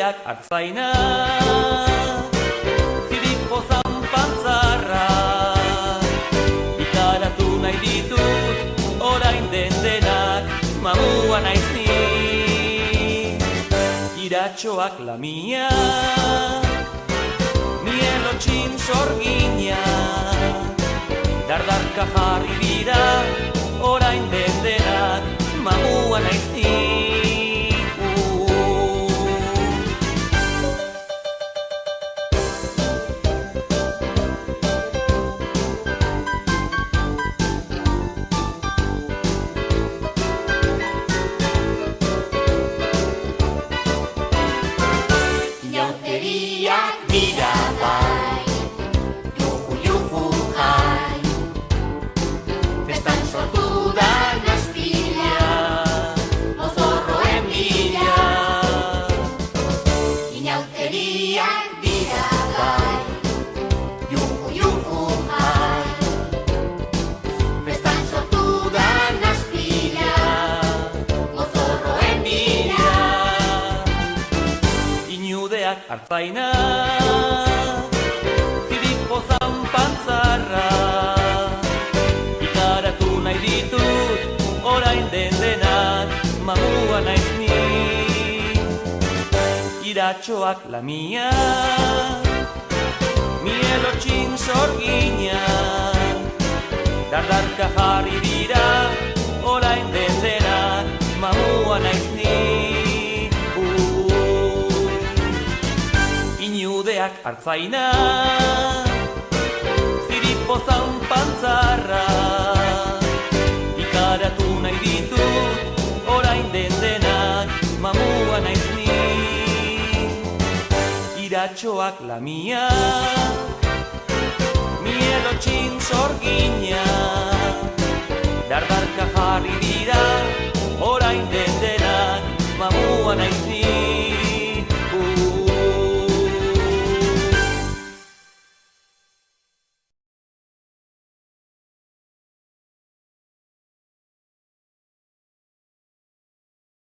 Inudeak hartzaina, ziripo zanpantzarra, ikaratu nahi ditut, orain den denak, mamua naiz ni. Iratxoak lamia, mielotxin sorgina, dardarka jarri dira, orain den denak, mamua naiz ni. Inauteriak dira bai, juhu jai, festan sortu da nazpila, mozorroen bila. Inauteriak dira bai, juhu jai, festan sortu da nazpila, mozorroen bila. Inudeak hartzaina, ziripo zanpantzarra, ikaratu nahi ditut, orain den denak, mamua naiz ni. Iratxoak lamia, mielotxin sorgina, dardarka jarri dira, orain den denak, mamua naiz ni. Inudeak hartzaina, ziripo zanpantzarra, ikaratu nahi ditut, orain den denak, mamua naiz ni. Iratxoak lamia, mielotxin sorgina, dardarka jarri dira, orain den